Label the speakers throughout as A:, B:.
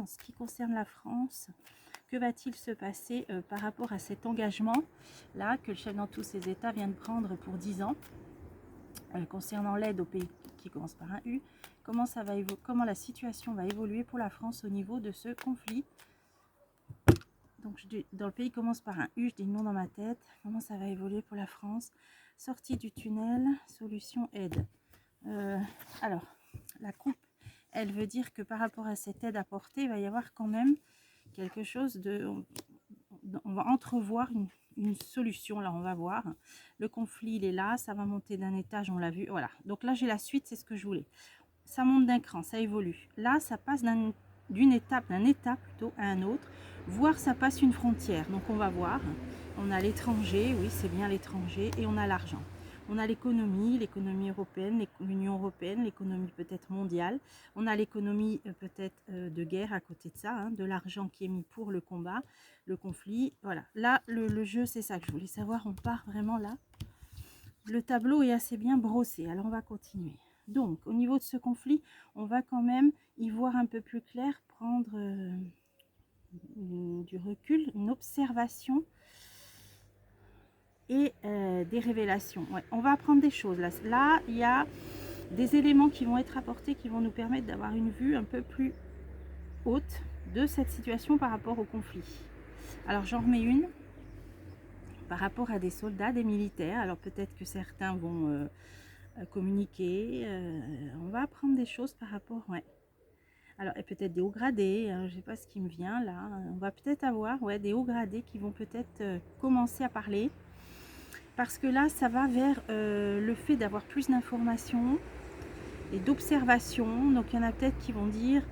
A: France. Qui concerne la France, que va-t-il se passer par rapport à cet engagement-là que le chef dans tous ses états vient de prendre pour 10 ans concernant l'aide aux pays qui commence par un U, comment la situation va évoluer pour la France au niveau de ce conflit. Donc, dans le pays commence par un U, je dis le nom dans ma tête. Comment ça va évoluer pour la France? Sortie du tunnel, solution aide. Alors, la coupe, elle veut dire que par rapport à cette aide apportée, il va y avoir quand même quelque chose de... On va entrevoir une solution, là on va voir. Le conflit, il est là, ça va monter d'un étage, on l'a vu. Voilà, donc là j'ai la suite, c'est ce que je voulais. Ça monte d'un cran, ça évolue. Là, ça passe d'une étape, d'un état plutôt à un autre, voire ça passe une frontière. Donc on va voir, on a l'étranger, oui c'est bien l'étranger, et on a l'argent. On a l'économie européenne, l'Union européenne, l'économie peut-être mondiale. On a l'économie peut-être de guerre à côté de ça, hein, de l'argent qui est mis pour le combat, le conflit. Voilà, là le jeu c'est ça que je voulais savoir, on part vraiment là. Le tableau est assez bien brossé, alors on va continuer. Donc, au niveau de ce conflit, on va quand même y voir un peu plus clair, prendre du recul, une observation et des révélations. Ouais, on va apprendre des choses. Là, il y a des éléments qui vont être apportés, qui vont nous permettre d'avoir une vue un peu plus haute de cette situation par rapport au conflit. Alors, j'en remets une par rapport à des soldats, des militaires. Alors, peut-être que certains vont... communiquer, on va apprendre des choses par rapport, ouais. Alors, et peut-être des hauts gradés, je sais pas ce qui me vient là, on va peut-être avoir ouais, des hauts gradés qui vont peut-être commencer à parler, parce que là, ça va vers le fait d'avoir plus d'informations et d'observation. Donc, il y en a peut-être qui vont dire,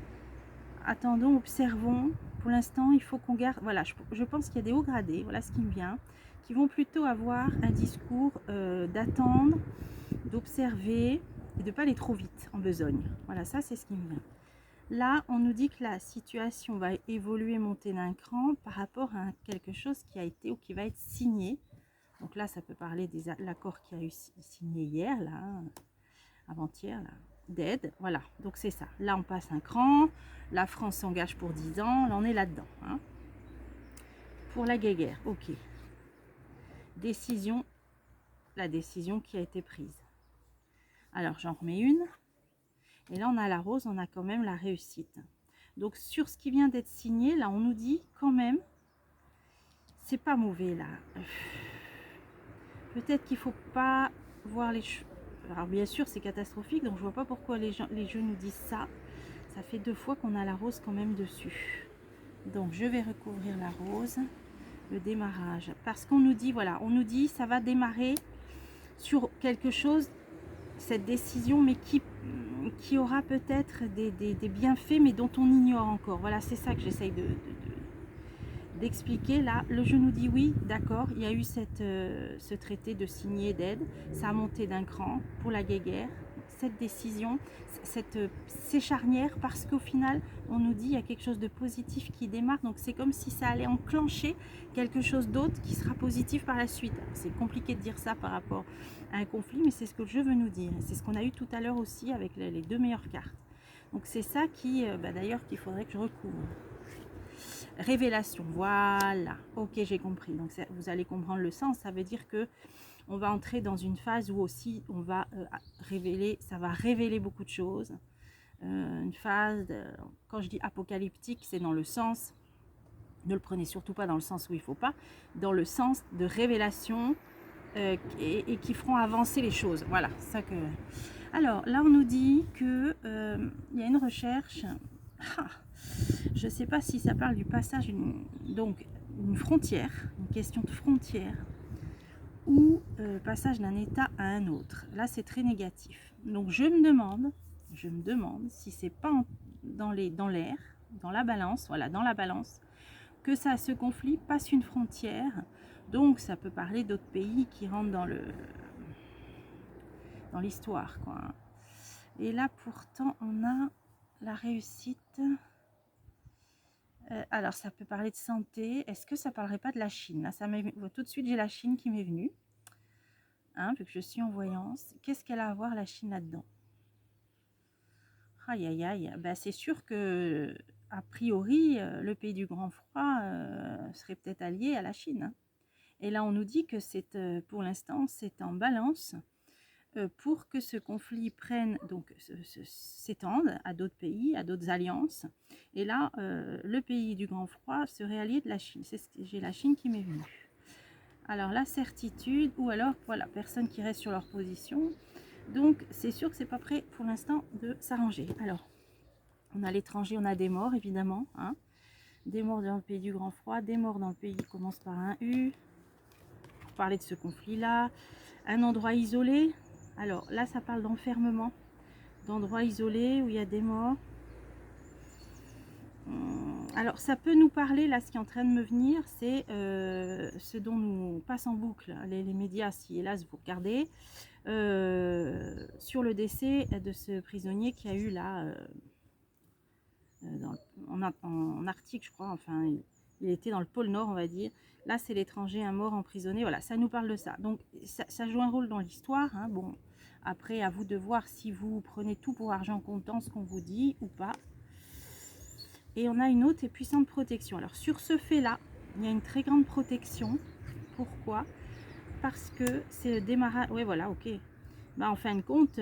A: attendons, observons, pour l'instant, il faut qu'on garde, voilà, je pense qu'il y a des hauts gradés, voilà ce qui me vient, qui vont plutôt avoir un discours d'attendre, d'observer et de ne pas aller trop vite en besogne. Voilà, ça c'est ce qui me vient. Là, on nous dit que la situation va évoluer, monter d'un cran par rapport à quelque chose qui a été ou qui va être signé. Donc là, ça peut parler de l'accord qui a eu signé hier, là, avant-hier, là, d'aide. Voilà, donc c'est ça. Là, on passe un cran. La France s'engage pour 10 ans. Là, on est là-dedans. Hein. Pour la guéguerre, ok. Décision, la décision qui a été prise. Alors, j'en remets une. Et là, on a la rose, on a quand même la réussite. Donc, sur ce qui vient d'être signé, là, on nous dit quand même, c'est pas mauvais, là. Peut-être qu'il faut pas voir les choses. Alors, bien sûr, c'est catastrophique, donc je vois pas pourquoi les jeux nous disent ça. Ça fait 2 fois qu'on a la rose quand même dessus. Donc, je vais recouvrir la rose, le démarrage. Parce qu'on nous dit, voilà, on nous dit, ça va démarrer sur quelque chose, cette décision, mais qui aura peut-être des bienfaits, mais dont on ignore encore. Voilà, c'est ça que j'essaye d'expliquer. Là, le jeu nous dit oui, d'accord, il y a eu ce traité de signé d'aide, ça a monté d'un cran pour la guéguerre. Cette décision, c'est charnière parce qu'au final, on nous dit il y a quelque chose de positif qui démarre. Donc, c'est comme si ça allait enclencher quelque chose d'autre qui sera positif par la suite. C'est compliqué de dire ça par rapport à un conflit, mais c'est ce que le jeu veut nous dire. C'est ce qu'on a eu tout à l'heure aussi avec les 2 meilleures cartes. Donc, c'est ça qui, d'ailleurs, qu'il faudrait que je recouvre. Révélation, voilà. Ok, j'ai compris. Donc, vous allez comprendre le sens. Ça veut dire que on va entrer dans une phase où aussi on va révéler, ça va révéler beaucoup de choses. Une phase, quand je dis apocalyptique, c'est dans le sens, ne le prenez surtout pas dans le sens où il ne faut pas, dans le sens de révélation et qui feront avancer les choses. Voilà, ça que... Alors, là, on nous dit que il y a une recherche... je ne sais pas si ça parle du passage, donc une frontière, une question de frontière, ou passage d'un état à un autre. Là, c'est très négatif. Donc, je me demande si c'est pas dans l'air, dans la balance, voilà, dans la balance, que ça, ce conflit passe une frontière. Donc, ça peut parler d'autres pays qui rentrent dans l'histoire, quoi. Et là, pourtant, on a la réussite. Alors, ça peut parler de santé. Est-ce que ça parlerait pas de la Chine? Là, ça tout de suite, j'ai la Chine qui m'est venue. Hein, vu que je suis en voyance. Qu'est-ce qu'elle a à voir, la Chine, là-dedans? Aïe, aïe, aïe. Ben, c'est sûr que a priori, le pays du grand froid serait peut-être allié à la Chine, hein. Et là, on nous dit que c'est, pour l'instant, c'est en balance pour que ce conflit prenne, donc s'étende à d'autres pays, à d'autres alliances. Et là, le pays du grand froid serait allié de la Chine. J'ai la Chine qui m'est venue. Alors la certitude, ou alors voilà, personne qui reste sur leur position. Donc c'est sûr que c'est pas prêt pour l'instant de s'arranger. Alors on a l'étranger, on a des morts évidemment, hein. Des morts dans le pays du grand froid, des morts dans le pays qui commence par un U. Pour parler de ce conflit-là, un endroit isolé. Alors là, ça parle d'enfermement, d'endroits isolés où il y a des morts. Alors ça peut nous parler, là ce qui est en train de me venir, c'est ce dont nous passe en boucle les médias, si hélas vous regardez, sur le décès de ce prisonnier qui a eu là, en Arctique je crois, enfin il était dans le pôle Nord on va dire. Là c'est l'étranger, un mort emprisonné, voilà, ça nous parle de ça. Donc ça joue un rôle dans l'histoire, hein. Bon, après à vous de voir si vous prenez tout pour argent comptant ce qu'on vous dit ou pas. Et on a une haute et puissante protection. Alors sur ce fait là, il y a une très grande protection. Pourquoi? Parce que c'est le démarrage. Ouais voilà, ok. Bah, en fin de compte,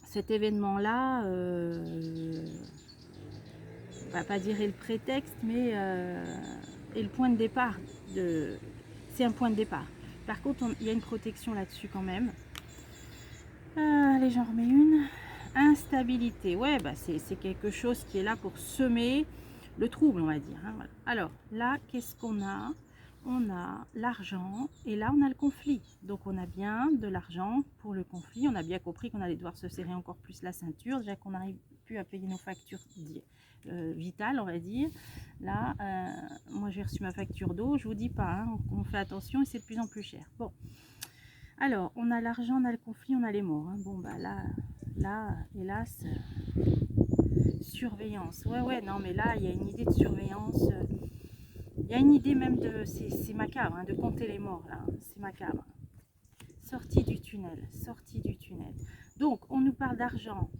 A: cet événement là, on va pas dire est le prétexte, mais est le point de départ. C'est un point de départ. Par contre, il y a une protection là-dessus quand même. Allez, j'en remets une. Instabilité, ouais, bah c'est quelque chose qui est là pour semer le trouble, on va dire, hein, voilà. Alors là, qu'est-ce qu'on a? On a l'argent et là on a le conflit. Donc on a bien de l'argent pour le conflit. On a bien compris qu'on allait devoir se serrer encore plus la ceinture, déjà qu'on n'arrive plus à payer nos factures vitales, on va dire. Là, moi j'ai reçu ma facture d'eau, je vous dis pas, hein, on fait attention et c'est de plus en plus cher. Bon, alors on a l'argent, on a le conflit, on a les morts, hein. Bon bah là, hélas, surveillance. Ouais, non, mais là, il y a une idée de surveillance. Il y a une idée même de... C'est macabre, hein, de compter les morts, là. C'est macabre. Sortie du tunnel, sortie du tunnel. Donc, on nous parle d'argent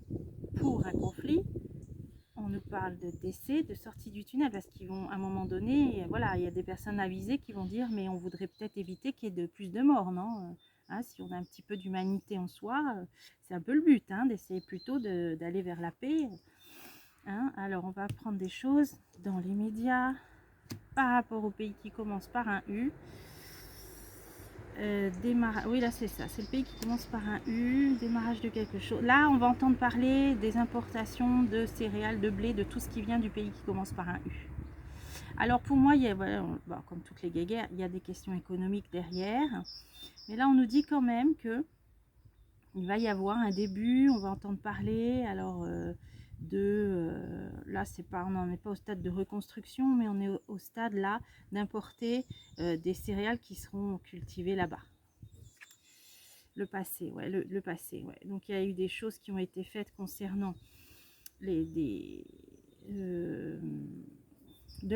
A: pour un conflit. On nous parle de décès, de sortie du tunnel, parce qu'ils vont, à un moment donné, voilà, il y a des personnes avisées qui vont dire, mais on voudrait peut-être éviter qu'il y ait de plus de morts, non? Hein, si on a un petit peu d'humanité en soi, c'est un peu le but, hein, d'essayer plutôt d'aller vers la paix. Hein. Alors, on va prendre des choses dans les médias par rapport au pays qui commence par un U. Oui, là, c'est ça. C'est le pays qui commence par un U. Démarrage de quelque chose. Là, on va entendre parler des importations de céréales, de blé, de tout ce qui vient du pays qui commence par un U. Alors, pour moi, il y a, voilà, bon, comme toutes les guéguerres, il y a des questions économiques derrière. Mais là, on nous dit quand même que il va y avoir un début, on va entendre parler, alors là c'est pas, on n'en est pas au stade de reconstruction, mais on est au stade là d'importer des céréales qui seront cultivées là-bas. Le passé, ouais, le passé, ouais. Donc il y a eu des choses qui ont été faites concernant de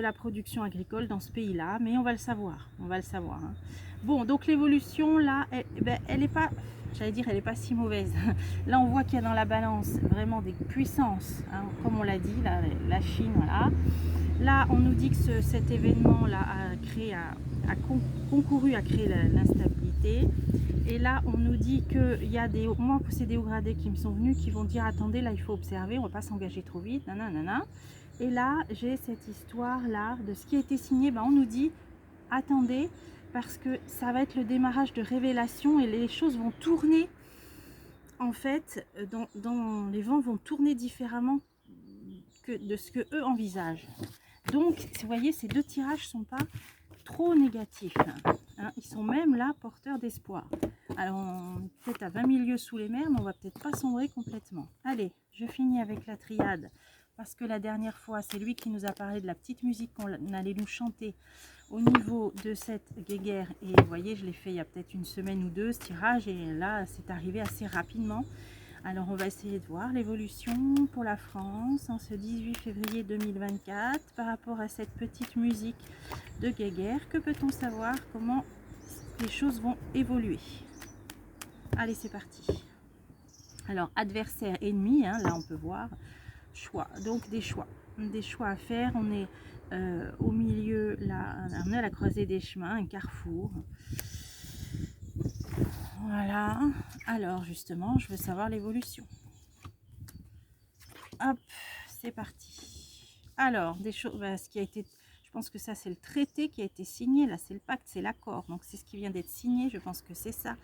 A: la production agricole dans ce pays-là, mais on va le savoir, hein. Bon, donc l'évolution là, elle est pas, j'allais dire, elle est pas si mauvaise. Là, on voit qu'il y a dans la balance vraiment des puissances, hein, comme on l'a dit, là, la Chine, voilà. Là, on nous dit que cet événement-là a concouru à créer l'instabilité. Et là, on nous dit qu'il y a moi, c'est des hauts gradés qui me sont venus, qui vont dire, attendez, là, il faut observer, on ne va pas s'engager trop vite, nanana. Et là, j'ai cette histoire-là de ce qui a été signé. Ben, on nous dit, attendez, parce que ça va être le démarrage de révélation et les choses vont tourner. En fait, les vents vont tourner différemment de ce que eux envisagent. Donc, vous voyez, ces deux tirages ne sont pas trop négatifs. Hein. Ils sont même là porteurs d'espoir. Alors, peut-être à 20 000 lieues sous les mers, mais on va peut-être pas sombrer complètement. Allez, je finis avec la triade. Parce que la dernière fois, c'est lui qui nous a parlé de la petite musique qu'on allait nous chanter au niveau de cette guéguerre. Et vous voyez, je l'ai fait il y a peut-être une semaine ou deux, ce tirage. Et là, c'est arrivé assez rapidement. Alors, on va essayer de voir l'évolution pour la France en ce 18 février 2024 par rapport à cette petite musique de guéguerre. Que peut-on savoir? Comment les choses vont évoluer? Allez, c'est parti. Alors, adversaire, ennemi, hein, là, on peut voir. Choix, donc des choix. des choix à faire. On est au milieu, là, on est à la croisée des chemins, un carrefour. Voilà. Alors justement, je veux savoir l'évolution. Hop, c'est parti. Alors, des choses, ce qui a été, je pense que ça c'est le traité qui a été signé, là c'est le pacte, c'est l'accord, donc c'est ce qui vient d'être signé, je pense que c'est ça.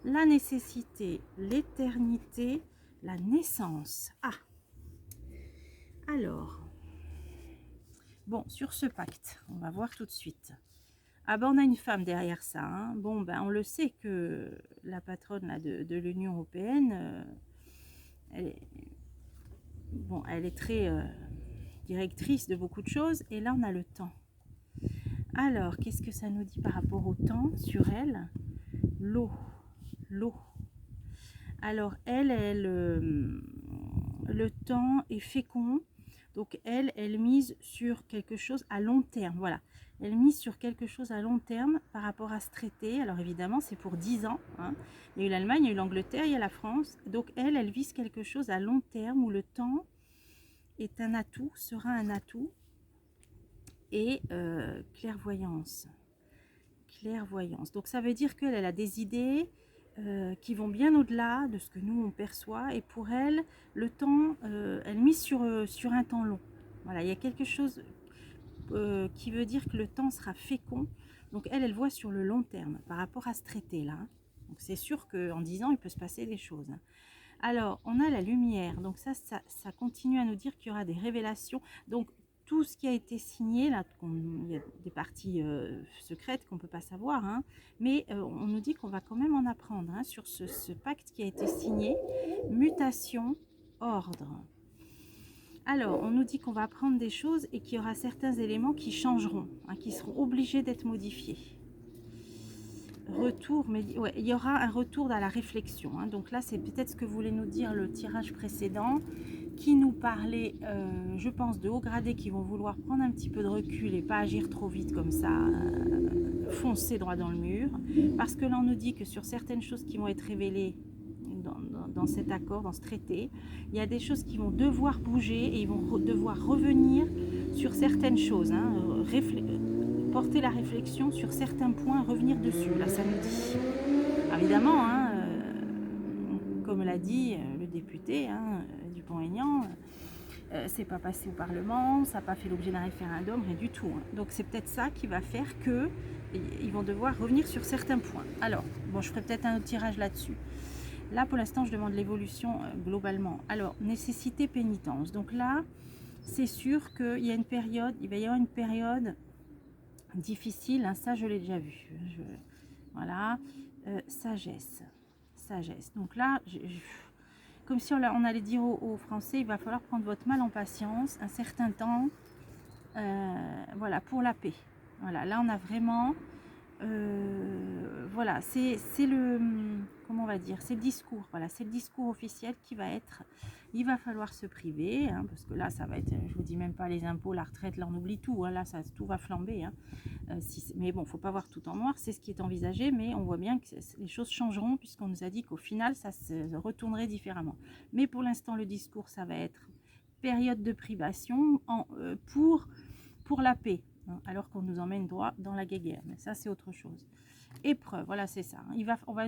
A: La nécessité, l'éternité, la naissance. Ah, alors, bon, sur ce pacte, on va voir tout de suite. Ah ben, on a une femme derrière ça, hein. Bon, ben, on le sait que la patronne là, de l'Union européenne, elle est, bon, elle est très directrice de beaucoup de choses, et là on a le temps. Alors, qu'est-ce que ça nous dit par rapport au temps sur elle? L'eau, l'eau. Alors, le temps est fécond, donc elle mise sur quelque chose à long terme, voilà. Elle mise sur quelque chose à long terme par rapport à ce traité. Alors évidemment, c'est pour 10 ans, hein. Il y a eu l'Allemagne, il y a eu l'Angleterre, il y a la France. Donc elle vise quelque chose à long terme où le temps est un atout, sera un atout. Et clairvoyance. Clairvoyance. Donc ça veut dire qu'elle a des idées qui vont bien au-delà de ce que nous on perçoit. Et pour elle, le temps, elle mise sur un temps long. Voilà, il y a quelque chose qui veut dire que le temps sera fécond. Donc elle voit sur le long terme par rapport à ce traité-là. Donc c'est sûr qu'en 10 ans, il peut se passer des choses. Alors, on a la lumière. Donc ça continue à nous dire qu'il y aura des révélations. Donc tout ce qui a été signé, là, il y a des parties secrètes qu'on ne peut pas savoir, hein, mais on nous dit qu'on va quand même en apprendre, hein, sur ce pacte qui a été signé. Mutation, ordre. Alors, on nous dit qu'on va apprendre des choses et qu'il y aura certains éléments qui changeront, hein, qui seront obligés d'être modifiés. Retour, mais ouais, il y aura un retour à la réflexion, hein. Donc là, c'est peut-être ce que voulait nous dire le tirage précédent, qui nous parlait, je pense, de hauts gradés qui vont vouloir prendre un petit peu de recul et pas agir trop vite comme ça, foncer droit dans le mur. Parce que là, on nous dit que sur certaines choses qui vont être révélées dans cet accord, dans ce traité, il y a des choses qui vont devoir bouger et ils vont devoir revenir sur certaines choses, hein, porter la réflexion sur certains points, revenir dessus. Là, ça nous dit. Évidemment, hein, comme l'a dit le député, hein, Dupont-Aignan, c'est pas passé au Parlement, ça n'a pas fait l'objet d'un référendum, rien du tout, hein. Donc c'est peut-être ça qui va faire que ils vont devoir revenir sur certains points. Alors, bon, je ferai peut-être un autre tirage là-dessus. Là, pour l'instant, je demande l'évolution globalement. Alors, nécessité, pénitence. Donc là, c'est sûr qu'il y a une période, il va y avoir une période difficile, hein, ça je l'ai déjà vu. Voilà, sagesse. Sagesse. Donc là, comme si on allait dire aux Français, il va falloir prendre votre mal en patience un certain temps, voilà, pour la paix. Voilà, là on a vraiment, voilà, c'est le, comment on va dire, c'est le discours, voilà, c'est le discours officiel qui va être, il va falloir se priver, hein, parce que là ça va être, je vous dis même pas les impôts, la retraite, là on oublie tout, hein, là ça, tout va flamber, hein. Mais bon, faut pas voir tout en noir, c'est ce qui est envisagé, mais on voit bien que les choses changeront puisqu'on nous a dit qu'au final ça se retournerait différemment. Mais pour l'instant le discours ça va être période de privation pour la paix, hein, alors qu'on nous emmène droit dans la guéguerre, mais ça c'est autre chose. Épreuve, voilà, c'est ça, hein. On va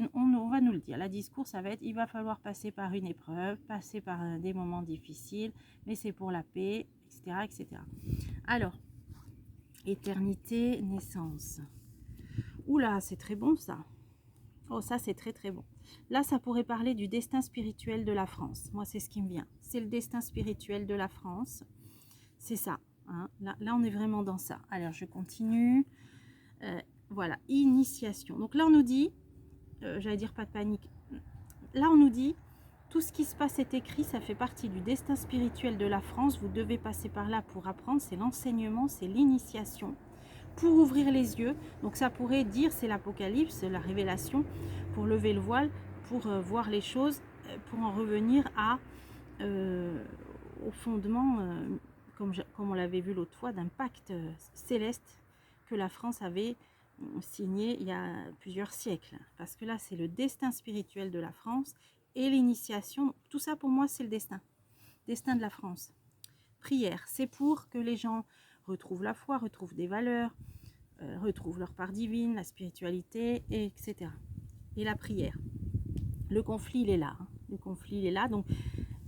A: nous le dire, la discours ça va être, il va falloir passer par une épreuve, passer par des moments difficiles, mais c'est pour la paix, etc., etc. Alors, éternité, naissance. Oula, c'est très bon ça. Oh, ça c'est très très bon. Là, ça pourrait parler du destin spirituel de la France. Moi, c'est ce qui me vient. C'est le destin spirituel de la France. C'est ça, hein. Là, on est vraiment dans ça. Alors, je continue. Voilà, initiation. Donc là, on nous dit, j'allais dire pas de panique. Là, on nous dit, tout ce qui se passe est écrit, ça fait partie du destin spirituel de la France. Vous devez passer par là pour apprendre. C'est l'enseignement, c'est l'initiation. Pour ouvrir les yeux, donc ça pourrait dire c'est l'apocalypse, la révélation, pour lever le voile, pour voir les choses, pour en revenir au fondement, comme on l'avait vu l'autre fois, d'un pacte céleste que la France avait signé il y a plusieurs siècles. Parce que là, c'est le destin spirituel de la France et l'initiation. Tout ça, pour moi, c'est le destin de la France. prière, c'est pour que les gens retrouvent la foi, retrouvent des valeurs, retrouvent leur part divine, la spiritualité, etc. Et la prière. Le conflit, il est là. Hein. Le conflit, il est là. Donc,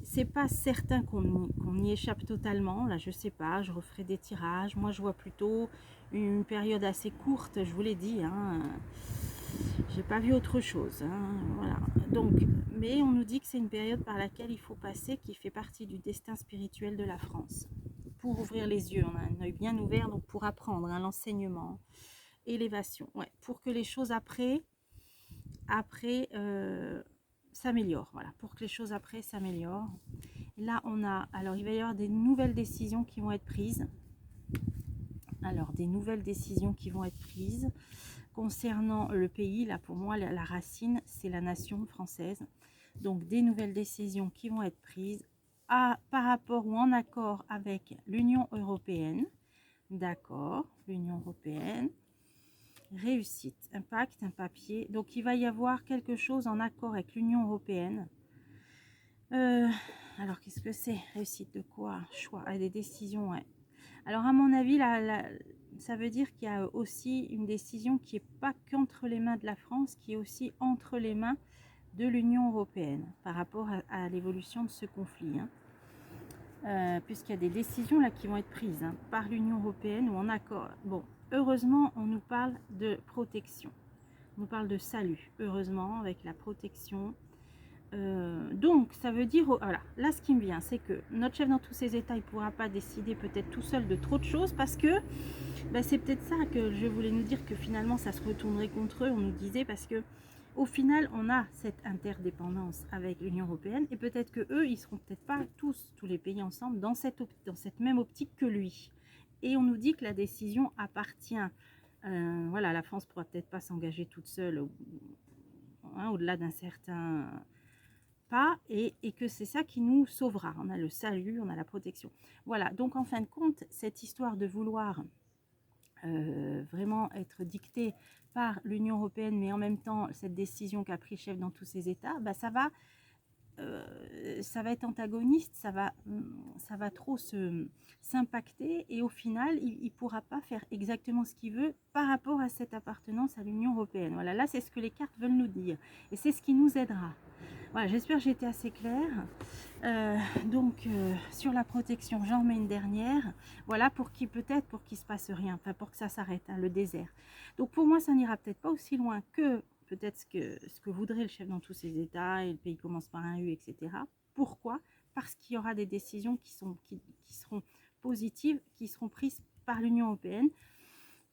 A: c'est pas certain qu'on y échappe totalement. Là, je sais pas, je referai des tirages. Moi, je vois plutôt une période assez courte, je vous l'ai dit. Hein. J'ai pas vu autre chose. Hein. Voilà. Donc, mais on nous dit que c'est une période par laquelle il faut passer, qui fait partie du destin spirituel de la France. Pour ouvrir les yeux, on a un œil bien ouvert, donc pour apprendre hein, l'enseignement, élévation. Ouais, pour que les choses après s'améliorent. Voilà, pour que les choses après s'améliorent. Là, on a, alors il va y avoir des nouvelles décisions qui vont être prises. Alors, des nouvelles décisions qui vont être prises concernant le pays. Là, pour moi, la racine, c'est la nation française. Donc, des nouvelles décisions qui vont être prises par rapport ou en accord avec l'Union européenne. D'accord, l'Union européenne. Réussite, un pacte, un papier. Donc, il va y avoir quelque chose en accord avec l'Union européenne. Alors, qu'est-ce que c'est? Réussite de quoi? Choix, des décisions, ouais. Alors, à mon avis, ça veut dire qu'il y a aussi une décision qui n'est pas qu'entre les mains de la France, qui est aussi entre les mains de l'Union européenne par rapport à l'évolution de ce conflit. Hein. Puisqu'il y a des décisions là qui vont être prises hein, par l'Union européenne ou en accord. Bon, heureusement, on nous parle de protection. On nous parle de salut, heureusement, avec la protection. Donc, ça veut dire, voilà, là, ce qui me vient, c'est que notre chef dans tous ses états, il ne pourra pas décider peut-être tout seul de trop de choses parce que ben, c'est peut-être ça que je voulais nous dire que finalement, ça se retournerait contre eux, on nous disait, parce que au final, on a cette interdépendance avec l'Union européenne et peut-être que eux, ils seront peut-être pas tous les pays ensemble dans cette même optique que lui. Et on nous dit que la décision appartient, voilà, la France pourra peut-être pas s'engager toute seule hein, au-delà d'un certain pas et que c'est ça qui nous sauvera. On a le salut, on a la protection. Voilà, donc en fin de compte, cette histoire de vouloir vraiment être dictée par l'Union européenne, mais en même temps, cette décision qu'a pris le chef dans tous ses États, bah, ça va être antagoniste, ça va trop s'impacter et au final, il ne pourra pas faire exactement ce qu'il veut par rapport à cette appartenance à l'Union européenne. Voilà, là, c'est ce que les cartes veulent nous dire et c'est ce qui nous aidera. Voilà, j'espère que j'ai été assez claire. Donc, sur la protection, j'en mets une dernière. Voilà, pour qu'il se passe rien, enfin pour que ça s'arrête, hein, le désert. Donc, pour moi, ça n'ira peut-être pas aussi loin que peut-être ce que voudrait le chef dans tous ses États, et le pays commence par un U, etc. Pourquoi? Parce qu'il y aura des décisions qui seront positives, qui seront prises par l'Union européenne.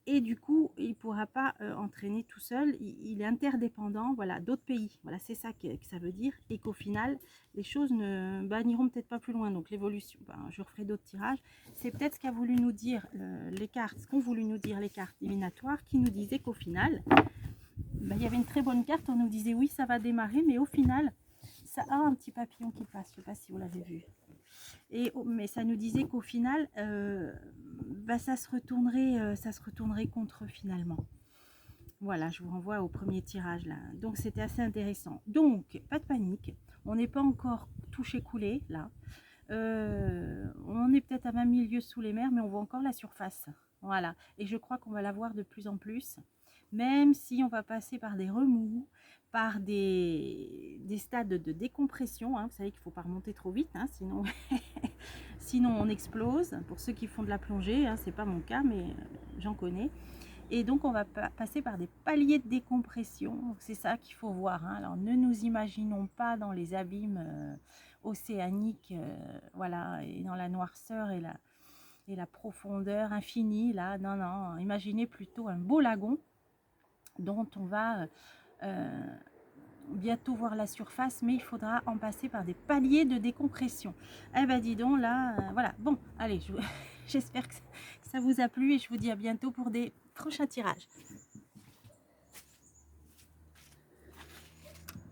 A: Et du coup, il ne pourra pas entraîner tout seul, il est interdépendant voilà, d'autres pays. Voilà, c'est ça que ça veut dire. Et qu'au final, les choses n'iront peut-être pas plus loin. Donc l'évolution, je referai d'autres tirages. C'est peut-être ce qu'a voulu nous dire les cartes, ce qu'ont voulu nous dire les cartes divinatoires, qui nous disaient qu'au final, il y avait une très bonne carte, on nous disait oui, ça va démarrer, mais au final, ça a un petit papillon qui passe. Je ne sais pas si vous l'avez vu. Mais ça nous disait qu'au final, ça se retournerait contre eux finalement. Voilà, je vous renvoie au premier tirage là. Donc c'était assez intéressant. Donc, pas de panique. On n'est pas encore touché coulé là. On est peut-être à 20 000 lieues sous les mers, mais on voit encore la surface. Voilà. Et je crois qu'on va la voir de plus en plus. Même si on va passer par des remous, par des stades de décompression. Hein. Vous savez qu'il ne faut pas remonter trop vite, hein, sinon on explose. Pour ceux qui font de la plongée, hein, ce n'est pas mon cas, mais j'en connais. Et donc on va passer par des paliers de décompression. C'est ça qu'il faut voir. Hein. Alors ne nous imaginons pas dans les abîmes océaniques, voilà, et dans la noirceur et la profondeur infinie. Là, non, imaginez plutôt un beau lagon dont on va bientôt voir la surface, mais il faudra en passer par des paliers de décompression. Eh ben dis donc là, voilà. Bon, allez, j'espère que ça vous a plu et je vous dis à bientôt pour des prochains tirages.